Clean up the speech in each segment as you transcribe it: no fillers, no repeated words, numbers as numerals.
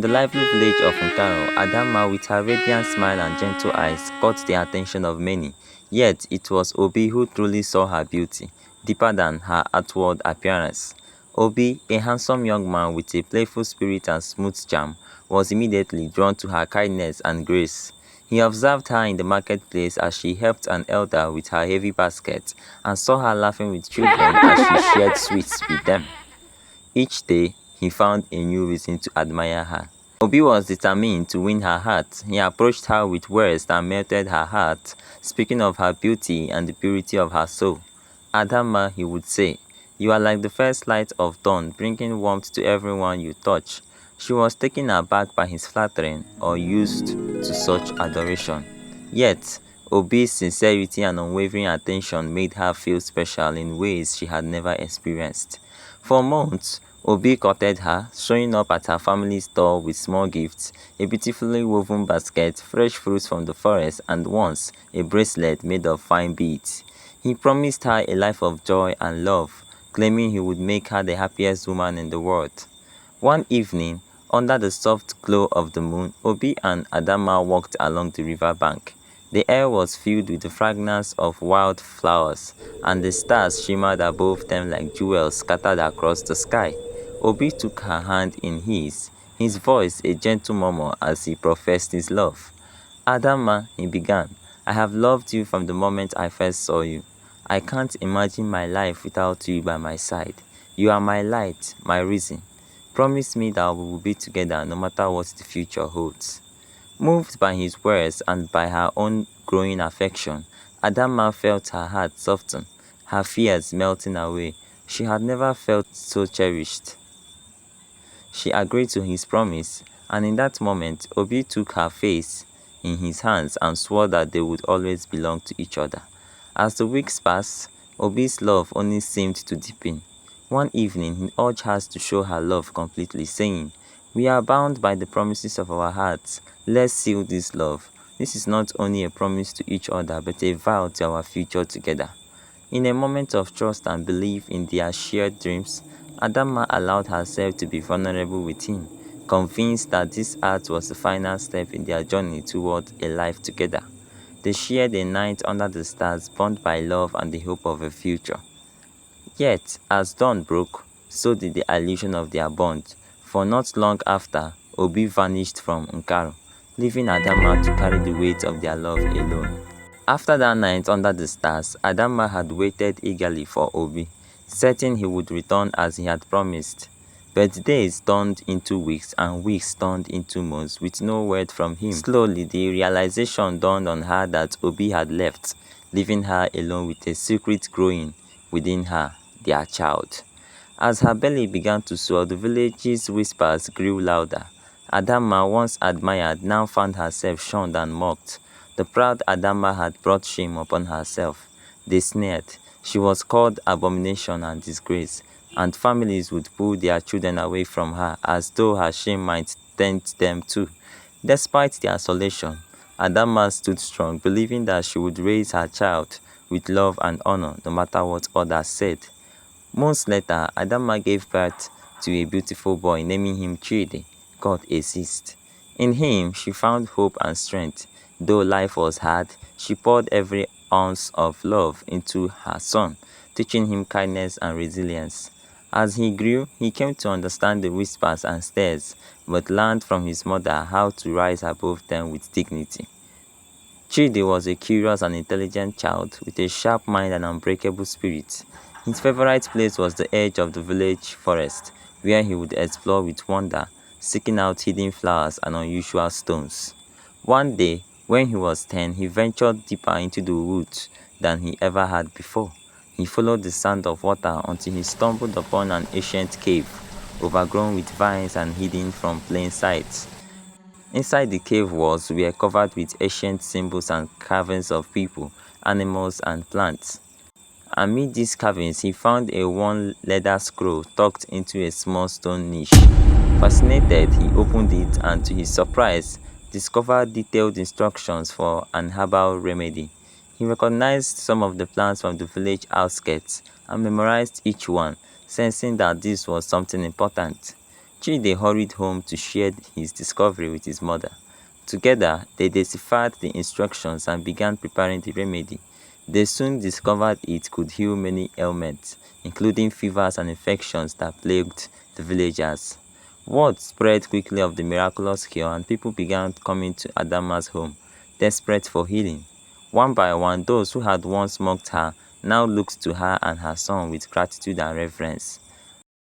In the lively village of Nkaro, Adamma, with her radiant smile and gentle eyes, caught the attention of many. Yet, it was Obi who truly saw her beauty, deeper than her outward appearance. Obi, a handsome young man with a playful spirit and smooth charm, was immediately drawn to her kindness and grace. He observed her in the marketplace as she helped an elder with her heavy basket and saw her laughing with children as she shared sweets with them. Each day, he found a new reason to admire her. Obi was determined to win her heart. He approached her with words that melted her heart, speaking of her beauty and the purity of her soul. Adama, he would say, you are like the first light of dawn, bringing warmth to everyone you touch. She was taken aback by his flattering or used to such adoration. Yet, Obi's sincerity and unwavering attention made her feel special in ways she had never experienced. For months, Obi courted her, showing up at her family's door with small gifts, a beautifully woven basket, fresh fruits from the forest, and once, a bracelet made of fine beads. He promised her a life of joy and love, claiming he would make her the happiest woman in the world. One evening, under the soft glow of the moon, Obi and Adama walked along the river bank. The air was filled with the fragrance of wild flowers, and the stars shimmered above them like jewels scattered across the sky. Obi took her hand in his voice a gentle murmur as he professed his love. Adama, he began, I have loved you from the moment I first saw you. I can't imagine my life without you by my side. You are my light, my reason. Promise me that we will be together no matter what the future holds. Moved by his words and by her own growing affection, Adama felt her heart soften, her fears melting away. She had never felt so cherished. She agreed to his promise, and in that moment, Obi took her face in his hands and swore that they would always belong to each other. As the weeks passed, Obi's love only seemed to deepen. One evening, he urged her to show her love completely, saying, we are bound by the promises of our hearts. Let's seal this love. This is not only a promise to each other, but a vow to our future together. In a moment of trust and belief in their shared dreams, Adama allowed herself to be vulnerable with him, convinced that this act was the final step in their journey toward a life together. They shared a night under the stars, bound by love and the hope of a future. Yet, as dawn broke, so did the illusion of their bond, for not long after, Obi vanished from Nkaro, leaving Adama to carry the weight of their love alone. After that night under the stars, Adama had waited eagerly for Obi, certain he would return as he had promised. But days turned into weeks and weeks turned into months with no word from him. Slowly, the realization dawned on her that Obi had left, leaving her alone with a secret growing within her, their child. As her belly began to swell, the village's whispers grew louder. Adama, once admired, now found herself shunned and mocked. The proud Adama had brought shame upon herself. They sneered. She was called abomination and disgrace, and families would pull their children away from her as though her shame might tempt them too. Despite the isolation, Adama stood strong, believing that she would raise her child with love and honor no matter what others said. Months later, Adama gave birth to a beautiful boy, naming him Chidi, God assist. In him, she found hope and strength. Though life was hard, she poured every ounce of love into her son, teaching him kindness and resilience. As he grew, he came to understand the whispers and stares, but learned from his mother how to rise above them with dignity. Chidi was a curious and intelligent child with a sharp mind and unbreakable spirit. His favorite place was the edge of the village forest, where he would explore with wonder, seeking out hidden flowers and unusual stones. One day, when he was 10, he ventured deeper into the woods than he ever had before. He followed the sound of water until he stumbled upon an ancient cave, overgrown with vines and hidden from plain sight. Inside the cave walls were covered with ancient symbols and carvings of people, animals, and plants. Amid these carvings, he found a worn leather scroll tucked into a small stone niche. Fascinated, he opened it and, to his surprise, discovered detailed instructions for an herbal remedy. He recognized some of the plants from the village outskirts and memorized each one, sensing that this was something important. Chidi hurried home to share his discovery with his mother. Together, they deciphered the instructions and began preparing the remedy. They soon discovered it could heal many ailments, including fevers and infections that plagued the villagers. Word spread quickly of the miraculous cure, and people began coming to Adama's home, desperate for healing. One by one, those who had once mocked her now looked to her and her son with gratitude and reverence.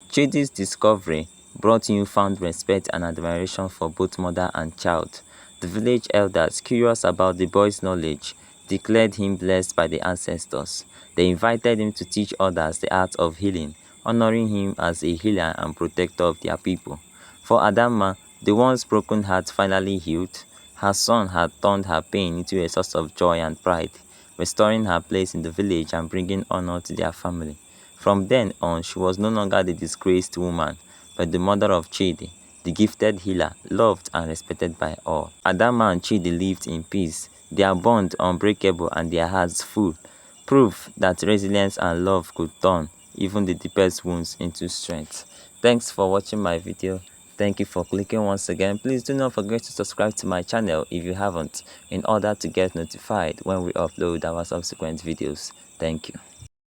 Chidi's discovery brought newfound respect and admiration for both mother and child. The village elders, curious about the boy's knowledge, declared him blessed by the ancestors. They invited him to teach others the art of healing, honoring him as a healer and protector of their people. For Adama, the once broken heart finally healed. Her son had turned her pain into a source of joy and pride, restoring her place in the village and bringing honor to their family. From then on, she was no longer the disgraced woman, but the mother of Chidi, the gifted healer, loved and respected by all. Adama and Chidi lived in peace, their bond unbreakable and their hearts full, proof that resilience and love could turn even the deepest wounds into strength. Thanks for watching my video. Thank you for clicking once again. Please do not forget to subscribe to my channel if you haven't, in order to get notified when we upload our subsequent videos. Thank you.